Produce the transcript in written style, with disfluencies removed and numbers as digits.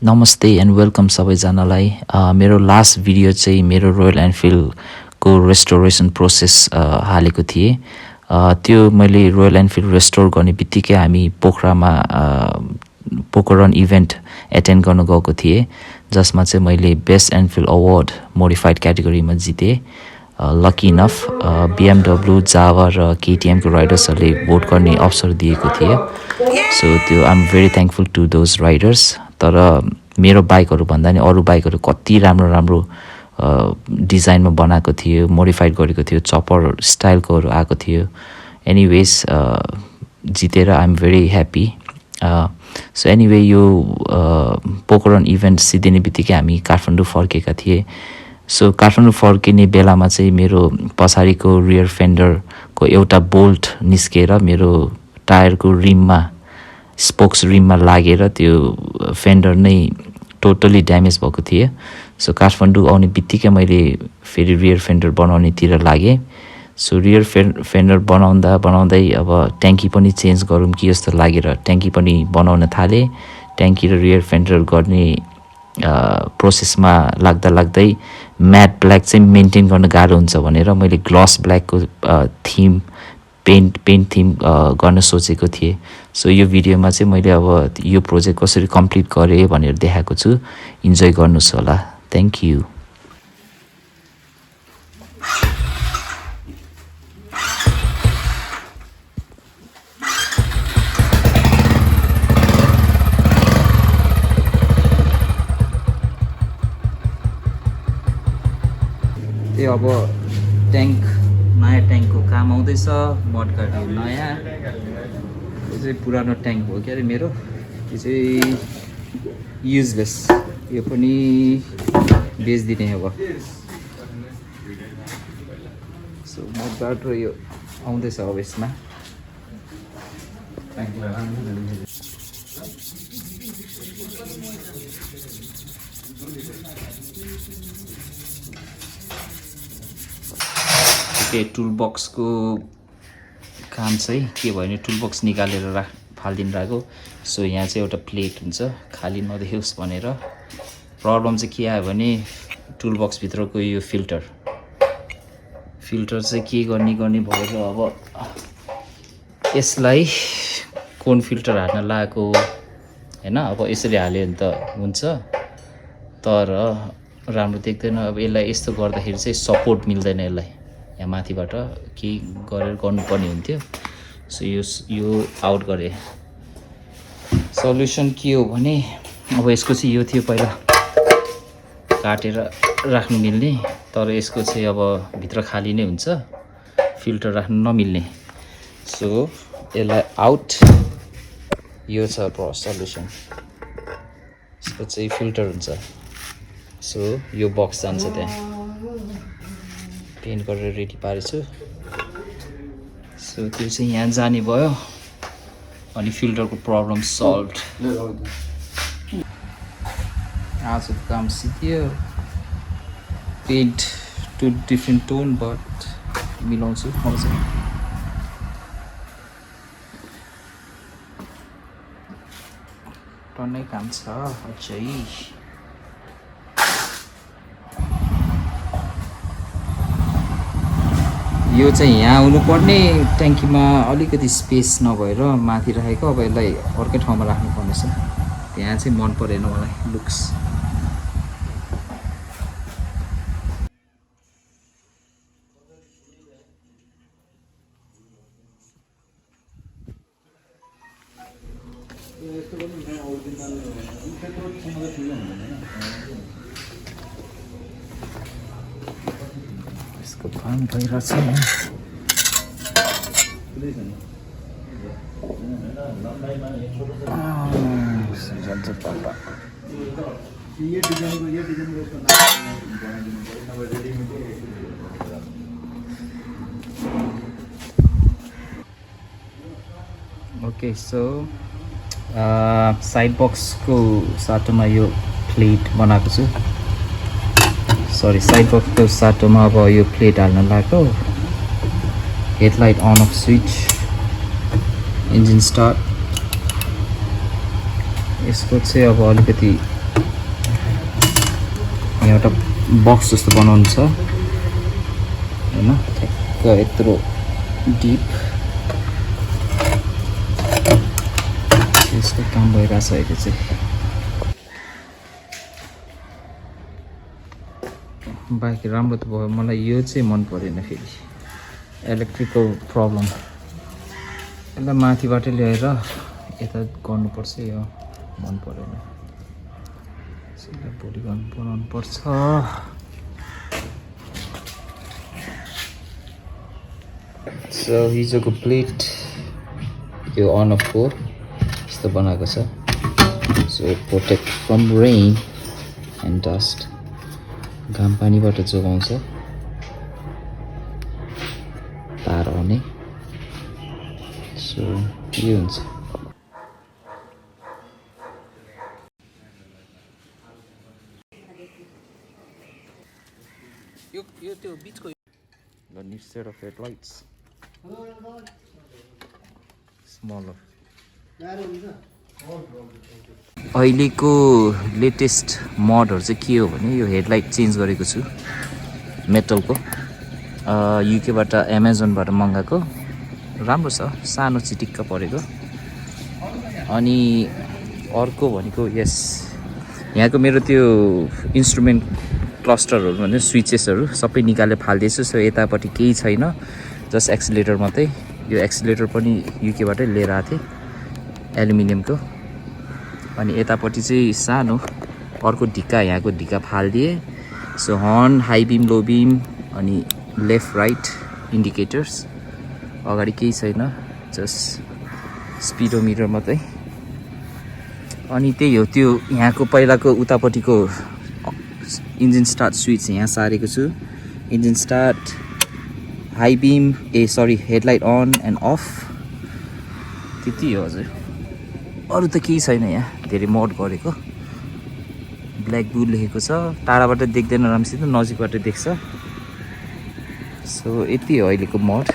नमस्ते and welcome सबैजनालाई मेरो लास्ट भिडियो चाहिँ मेरो रोयल एनफिल्डको रेस्टोरेसन प्रोसेस हालेको थिएँ। त्यो मैले रोयल एनफिल्ड रेस्टोर गर्ने बित्तिकै हामी पोखरामा पोखरन इभेन्ट एटेन्ड गर्न गएको थिएँ, जसमा चाहिँ मैले बेस्ट एनफिल्ड अवार्ड मोडिफाइड क्याटेगोरीमा जितेँ। लकी इनफ BMW, जावा र केटिएमको राइडर्सहरूले भोट गर्ने अवसर दिएको थियो। सो त्यो I am very thankful to those riders. तर मेरो बाइकहरू भन्दा नि अरू बाइकहरू कति राम्रो राम्रो डिजाइनमा बनाएको थियो, मोडिफाइड गरेको थियो, चपर स्टाइलकोहरू आएको थियो। एनिवेज जितेर I am very happy. So anyway यो पोखरन इभेन्ट सिद्धिने बित्तिकै हामी काठमाडौँ फर्केका थिए। सो काठमाडौँ फर्किने बेलामा चाहिँ मेरो पछाडिको रियर फेन्डरको एउटा बोल्ट निस्केर मेरो टायरको रिममा स्पोक्स रिममा लागेर त्यो फेन्डर नै टोटली ड्यामेज भएको थियो। सो काठमाडौँ आउने बित्तिकै मैले फेरि रियर फेन्डर बनाउनेतिर लागेँ। सो रियर फेन्डर बनाउँदै अब ट्याङ्की पनि चेन्ज गरौँ कि जस्तो लागेर ट्याङ्की पनि बनाउन थालेँ। ट्याङ्की र रियर फेन्डर गर्ने प्रोसेसमा लाग्दै म्याट ब्ल्याक चाहिँ मेन्टेन गर्न गाह्रो हुन्छ भनेर मैले ग्लस ब्ल्याकको पेन्ट थिम गर्न सोचेको थिएँ। सो यो भिडियोमा चाहिँ मैले अब यो प्रोजेक्ट कसरी कम्प्लिट गरेँ भनेर देखाएको छु। इन्जोय गर्नुहोस् होला। Thank you. त्यो अब नयाँ ट्याङ्कको काम आउँदैछ। मडगार्ड यो नयाँ, यो चाहिँ पुरानो ट्याङ्क हो क्या अरे मेरो। यो चाहिँ युजलेस, यो पनि बेचिदिने अब। सो मडगार्ड र यो आउँदैछ अब यसमा। टुल बक्सको काम चाहिँ के भयो भने टुल बक्स निकालेर फालिदिनु राखेको। सो यहाँ चाहिँ एउटा प्लेट हुन्छ, खाली नदेखोस् भनेर। प्रब्लम चाहिँ के आयो भने टुल बक्सभित्रको यो फिल्टर चाहिँ के गर्ने भएर अब यसलाई कोन फिल्टर हाल्न लागेको होइन। अब यसरी हाल्यो भने त हुन्छ, तर राम्रो देख्दैन। अब यसलाई यस्तो गर्दाखेरि चाहिँ सपोर्ट मिल्दैन यसलाई, यहाँ माथिबाट केही गरेर गर्नुपर्ने हुन्थ्यो। सो यो आउट गरेँ। सल्युसन के हो भने अब यसको चाहिँ यो थियो पहिला काटेर राख्नु मिल्ने, तर यसको चाहिँ अब भित्र खाली नै हुन्छ, फिल्टर राख्नु नमिल्ने। सो यसलाई आउट, यो छ सल्युसन। यसको चाहिँ फिल्टर हुन्छ। सो यो बक्स जान्छ त्यहाँ, पेन्ट गरेर रेडी पारेछु। सो त्यो चाहिँ यहाँ जाने भयो अनि फिल्टरको प्रब्लम सल्भ। आजको काम सिक्यो। Paint to different tone but मिलाउँछु आउँछ। टन्नै काम छ अझै। यो चाहिँ यहाँ हुनुपर्ने ट्याङ्कीमा अलिकति स्पेस नभएर माथि राखेको। अब यसलाई अर्कै ठाउँमा राख्नुपर्ने छ। त्यहाँ चाहिँ मन परेन मलाई लुक्स। यसको काम भइरहेछ। ओके, सो साइड बक्सको साटोमा यो प्लेट बनाएको छु। सरी, साइड बक्सको साटोमा अब यो प्लेट हाल्न लागेको। Headlight on off switch, engine start. यसको चाहिँ अब अलिकति एउटा बक्स जस्तो बनाउनु छ हैन ठ्याक्क यत्रो डिप यसको काम भइरहेछ अहिले चाहिँ बाइक राम्रो त भयो मलाई यो चाहिँ मन परेन फेरि इलेक्ट्रिकल प्रब्लम यसलाई माथिबाट ल्याएर यता गर्नुपर्छ यो मन परेन यसलाई भोलि बनाउनु पर्छ सो हिजोको प्लेट यो अन अफको यस्तो बनाएको छ so protect from rain and dust घाम पानीबाट जोगाउँछ तार आउने सो यो हुन्छ यो त्यो बिचको the new set of headlights smaller अहिलेको लेटेस्ट मोडहरु चाहिँ के हो भने यो हेडलाइट चेन्ज गरेको छु मेटलको युकेबाट अमेजनबाट मगाएको राम्रो छ सानो चिटिक्क परेको अनि अर्को भनेको यस यहाँको मेरो त्यो इन्स्ट्रुमेन्ट क्लस्टरहरु भने स्विचेसहरु सबै निकालेर फाल्दैछु सो यतापट्टि केही छैन जस्ट एक्सिलेटर मात्रै यो एक्सिलेटर पनि युकेबाटै लिएर आथे एल्युमिनियमको अनि यतापट्टि चाहिँ सानो अर्को ढिक्का यहाँको ढिक्का फाल्दिए so horn high beam low beam अनि लेफ्ट राइट इन्डिकेटर्स अगाडि केही छैन जस्ट स्पिडोमिटर मात्रै अनि त्यही हो त्यो यहाँको पहिलाको उतापट्टिको इन्जिन स्टार्ट स्विच यहाँ सारेको छु engine start high beam headlight on and off त्यति हो हजुर अरु त केही छैन यहाँ धेरै मोड गरेको ब्ल्याक ब्लू लेखेको छ टाढाबाट देख्दैन राम्रोसित नजिकबाट देख्छ सो यति हो अहिलेको मोड